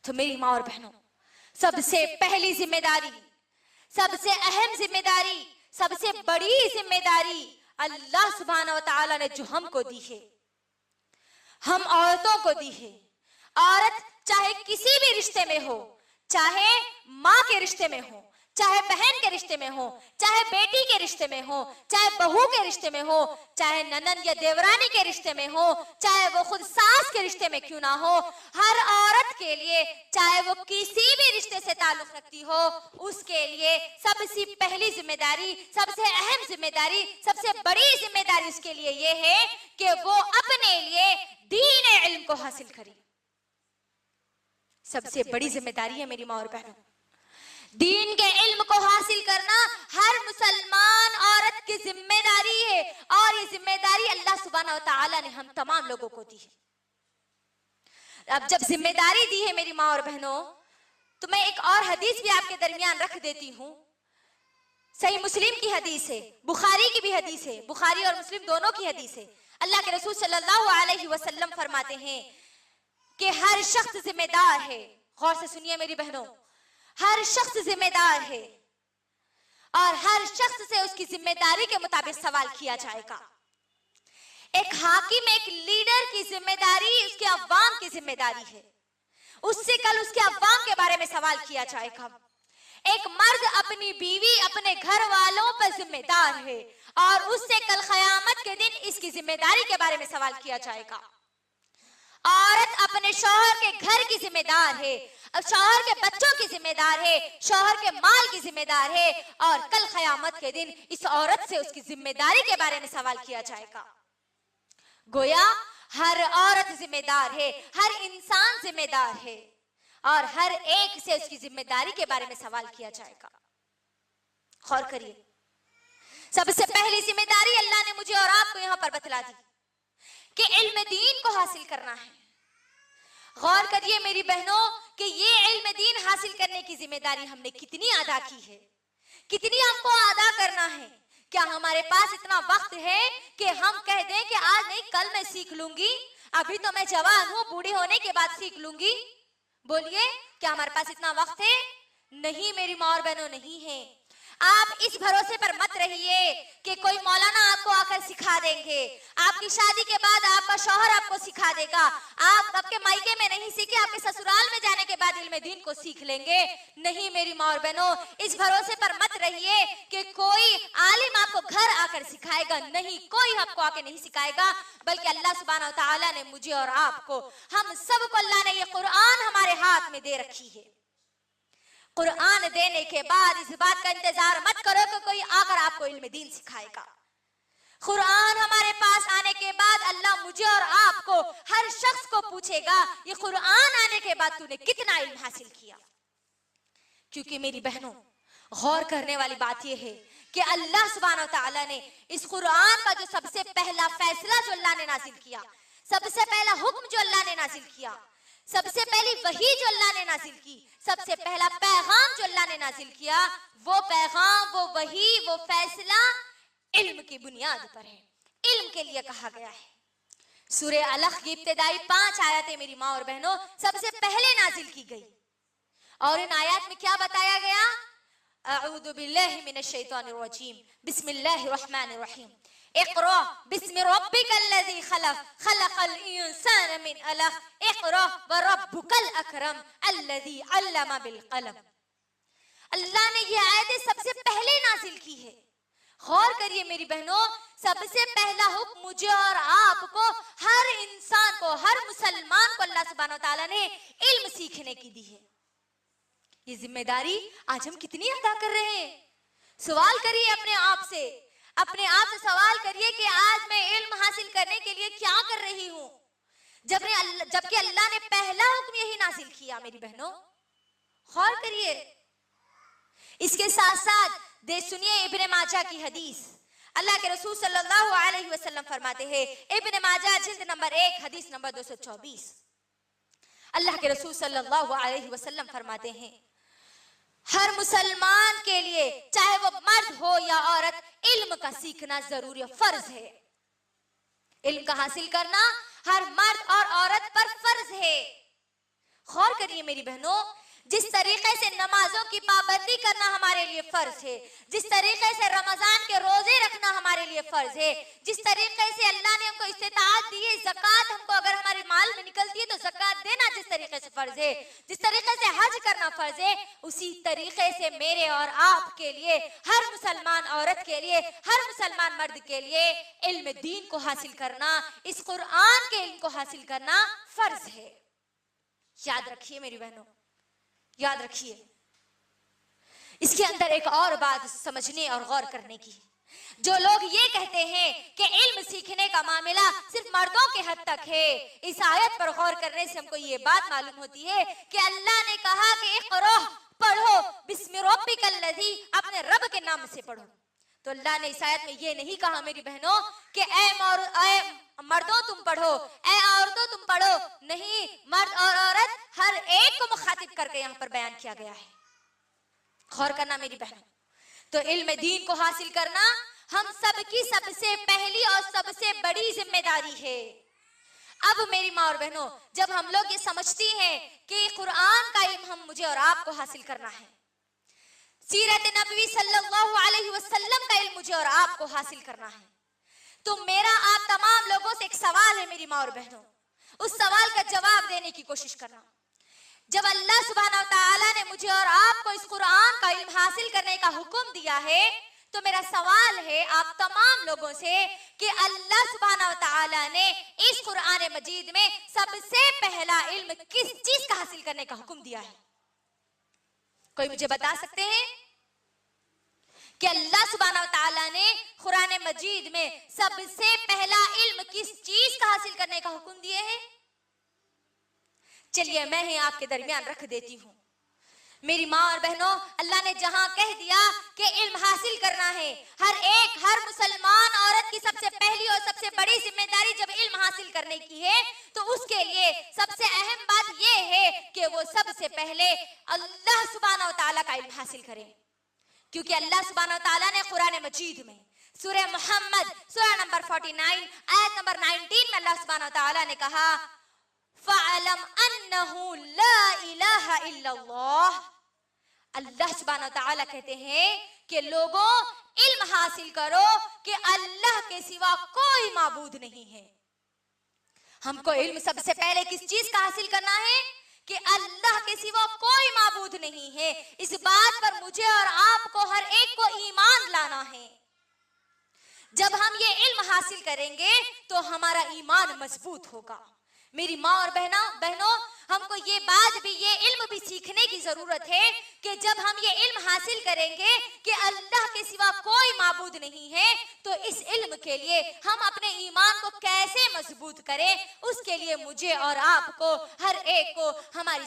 तो मेरी माँ और बहनों, सबसे पहली जिम्मेदारी, सबसे अहम जिम्मेदारी, सबसे बड़ी जिम्मेदारी अल्लाह सुब्हानहू व तआला ने जो हमको दी है, हम औरतों को दी है। औरत चाहे किसी भी रिश्ते में हो, चाहे माँ के रिश्ते में हो, चाहे बहन के रिश्ते में हो, चाहे बेटी के रिश्ते में हो, चाहे बहू के रिश्ते में हो, चाहे ननद या देवरानी के रिश्ते में हो, चाहे वो खुद सास के रिश्ते में क्यों ना हो, हर औरत के लिए, चाहे वो किसी भी रिश्ते से ताल्लुक रखती हो, उसके लिए सबसे पहली जिम्मेदारी, सबसे अहम जिम्मेदारी, सबसे बड़ी जिम्मेदारी उसके लिए ये है कि वो अपने लिए दीन इल्म को हासिल करे। सबसे बड़ी जिम्मेदारी है मेरी माँ और बहनों, दीन के इल्म को हासिल करना हर मुसलमान औरत की जिम्मेदारी है। और ये जिम्मेदारी अल्लाह सुब्हानहू व तआला ने हम तमाम लोगों को दी है। अब जब जिम्मेदारी दी है मेरी माँ और बहनों, तो मैं एक और हदीस भी आपके दरमियान रख देती हूँ। सही मुस्लिम की हदीस है, बुखारी की भी हदीस है, बुखारी और मुस्लिम दोनों की हदीस है। अल्लाह के रसूल सल्लल्लाहु अलैहि वसल्लम फरमाते हैं कि हर शख्स जिम्मेदार है। गौर से सुनिए मेरी बहनों, हर शख्स जिम्मेदार है और हर शख्स से उसकी जिम्मेदारी के मुताबिक सवाल किया जाएगा। एक हाकिम, एक लीडर की जिम्मेदारी उसके अवाम की जिम्मेदारी है, उससे कल उसके अवाम के बारे में सवाल किया जाएगा। एक मर्द अपनी बीवी, अपने घर वालों पर जिम्मेदार है और उससे कल क़यामत के दिन इसकी जिम्मेदारी के बारे में सवाल किया जाएगा। औरत अपने शौहर के घर की जिम्मेदार है, अब शौहर के बच्चों की जिम्मेदार है, शौहर के माल की जिम्मेदार है और कल क़यामत के दिन इस औरत से उसकी जिम्मेदारी के बारे में सवाल किया जाएगा। गोया हर औरत जिम्मेदार है, हर इंसान जिम्मेदार है और हर एक से उसकी जिम्मेदारी के बारे में सवाल किया जाएगा। गौर करिए, सबसे पहली जिम्मेदारी अल्लाह ने मुझे और आपको यहां पर बतला दी कि इल्म दीन को हासिल करना है। गौर करिए मेरी बहनों कि ये इल्म दीन हासिल करने की जिम्मेदारी हमने कितनी अदा की है, कितनी हमको अदा करना है। क्या हमारे पास इतना वक्त है कि हम कह दें कि आज नहीं कल मैं सीख लूंगी, अभी तो मैं जवान हूं, बूढ़ी होने के बाद सीख लूंगी? बोलिए, क्या हमारे पास इतना वक्त है? नहीं मेरी माँ और बहनों, नहीं है। आप इस भरोसे पर मत रहिए कि कोई मौलाना आपको आकर सिखा देंगे, आपकी शादी के बाद आपका शौहर आपको सिखा देगा, आप आपके मायके में नहीं सीखे, आपके ससुराल में जाने के बाद इल्म दीन को सीख लेंगे। नहीं मेरी माँ और बहनों, इस भरोसे पर मत रहिए कि कोई आलिम आपको घर आकर सिखाएगा। नहीं, कोई आपको आके नहीं सिखाएगा, बल्कि अल्लाह सुब्हानहू व तआला ने मुझे और आपको, हम सबको अल्लाह ने ये कुरान हमारे हाथ में दे रखी है। कुरान देने के बाद इस बात का इंतजार मत करो कि कोई आकर आपको इल्म दीन सिखाएगा। कुरान हमारे पास आने के बाद अल्लाह मुझे और आपको, हर शख्स को पूछेगा, ये कुरान आने के बाद तूने कितना इल्म हासिल किया? क्योंकि मेरी बहनों, गौर करने वाली बात यह है कि अल्लाह सुब्हानहू व तआला ने इस कुरान का जो सबसे पहला फैसला जो अल्लाह ने नाजिल किया, सबसे पहला हुक्म जो अल्लाह ने नाजिल किया, सबसे पहली वही जो अल्लाह ने नाजिल की, सबसे पहला पैगाम जो अल्लाह ने नाजिल किया, वो पैगाम, वो वही, वो फैसला इल्म की बुनियाद पर है, इल्म के लिए कहा गया है। सूरे अलग की इब्तिदाई 5 आयतें मेरी माँ और बहनों सबसे पहले नाजिल की गई और इन आयत में क्या बताया गया? अऊज़ु बिल्लाहि मिनश शैतानिर रजीम, बिस्मिल्लाहिर रहमानिर रहीम, इक़रा बिस्मि रब्बिकल्लज़ी खलक़, खलक़ल इंसान मिन अलक़, इक़रा व रब्बुकल अकरम अल्लज़ी अल्लम बिल क़लम। अल्लाह ने ये आयतें सबसे पहले नाजिल की है। गौर करिए मेरी बहनों, सबसे पहला हुक्म मुझे और आपको, हर इंसान को, हर मुसलमान को अल्लाह सुब्हानहू व तआला ने इल्म सीखने की दी है। ये जिम्मेदारी आज हम कितनी अदा कर रहे हैं? सवाल करिए अपने आप से, अपने आप से सवाल करिए कि आज मैं इल्म हासिल करने के लिए क्या कर रही हूं, जबकि अल्लाह ने पहला हुक्म यही नाजिल किया। मेरी बहनों गौर करिए। इसके साथ साथ सुनिए इब्ने माजा की हदीस। अल्लाह के रसूल सल्लल्लाहु अलैहि वसल्लम फरमाते हैं, इब्ने माजा जिल्द नंबर 1 हदीस नंबर 224, अल्लाह के रसूल सल्लल्लाहु अलैहि वसल्लम फरमाते हैं, हर मुसलमान के लिए, चाहे वो मर्द हो या औरत, इल्म का सीखना जरूरी, फर्ज है। इल्म का हासिल करना हर मर्द और औरत पर फर्ज है। गौर करिए मेरी बहनों, जिस तरीके से नमाजों की पाबंदी करना हमारे लिए फर्ज है, जिस तरीके से रमजान के रोजे रखना हमारे लिए फर्ज है, जिस तरीके से अल्लाह ने हमको इस्तिताअत दी है, ज़कात हमको अगर हमारे माल में निकलती है तो ज़कात देना जिस तरीके से फर्ज है, जिस तरीके से हज करना फर्ज है, उसी तरीके से मेरे और आपके लिए, हर मुसलमान औरत के लिए, हर मुसलमान मर्द के लिए इल्म दीन को हासिल करना, इस कुरान के इल्म को हासिल करना फर्ज है। याद रखिए मेरी बहनों, याद रखिए। इसके अंदर एक और बात समझने और गौर करने की, जो लोग ये कहते हैं कि इल्म सीखने का मामला सिर्फ मर्दों के हद तक है, इस आयत पर गौर करने से हमको ये बात मालूम होती है कि अल्लाह ने कहा कि इक़रा, पढ़ो, बिस्मि रब्बिकल लज़ी, अपने रब के नाम से पढ़ो। तो अल्लाह ने इस आयत में ये नहीं कहा मेरी बहनों कि ऐ मर्दों तुम पढ़ो, ऐ औरतों तुम पढ़ो, नहीं, मर्द और औरत हर एक को मुखातिब करके यहाँ पर बयान किया गया है। गौर करना मेरी बहनों, तो इल्म दीन को हासिल करना हम सबकी सबसे पहली और सबसे बड़ी जिम्मेदारी है। अब मेरी माँ और बहनों, जब हम लोग ये समझती हैं कि कुरान का इल्म हम मुझे और आपको हासिल करना है, सीरत नबवी सल्लल्लाहु अलैहि वसल्लम का इल्म मुझे और आपको हासिल करना है, तो मेरा आप तमाम लोगों से एक सवाल है मेरी माँ और बहनों, उस सवाल का जवाब देने की कोशिश करना। जब अल्लाह सुब्हानहू तआला ने मुझे और आपको इस कुरान का इल्म हासिल करने का हुक्म दिया है, तो मेरा सवाल है आप तमाम लोगों से कि अल्लाह सुब्हानहू तआला ने इस कुरान मजीद में सबसे पहला इल्म किस चीज का हासिल करने का हुक्म दिया है? कोई मुझे बता सकते हैं कि अल्लाह सुब्हानहू तआला ने कुरान मजीद में सबसे पहला इल्म किस चीज का हासिल करने का हुक्म दिए हैं? चलिए मैं ही आपके दरमियान रख देती हूँ। मेरी माँ और बहनों, अल्लाह ने जहां कह दिया कि इल्म हासिल करना है, हर मुसलमान औरत की सबसे पहली और सबसे बड़ी जिम्मेदारी जब इल्म हासिल करने की है, तो उसके लिए सबसे अहम बात यह है कि वो सबसे पहले अल्लाह सुब्हानहू तआला का इल्म हासिल करे। क्योंकि अल्लाह सुब्हानहू तआला ने कुरान मजीद में सूरह मुहम्मद सूरह नंबर 49 आयत नंबर 19 में अल्लाह सुब्हानहू तआला ने कहा, फ़अलम अन्नहु ला इलाहा इल्लल्लाह। अल्लाह सुब्हानहू तआला कहते हैं कि लोगों, इल्म हासिल करो कि अल्लाह के सिवा कोई माबूद नहीं है। हमको इल्म सबसे पहले किस चीज का हासिल करना है? कि अल्लाह के सिवा कोई माबूद नहीं है। इस बात पर मुझे और आपको, हर एक को ईमान लाना है। जब हम ये इल्म हासिल करेंगे तो हमारा ईमान मजबूत होगा। मेरी माँ और बहनों, हमको ये बात भी, ये इल्म भी सीखने की जरूरत है कि जब हम ये इल्म हासिल करेंगे कि अल्लाह के सिवा कोई माबूद नहीं है, तो इस इल्म के लिए हम अपने ईमान को कैसे मजबूत करें, उसके लिए मुझे और आपको, हर एक को हमारी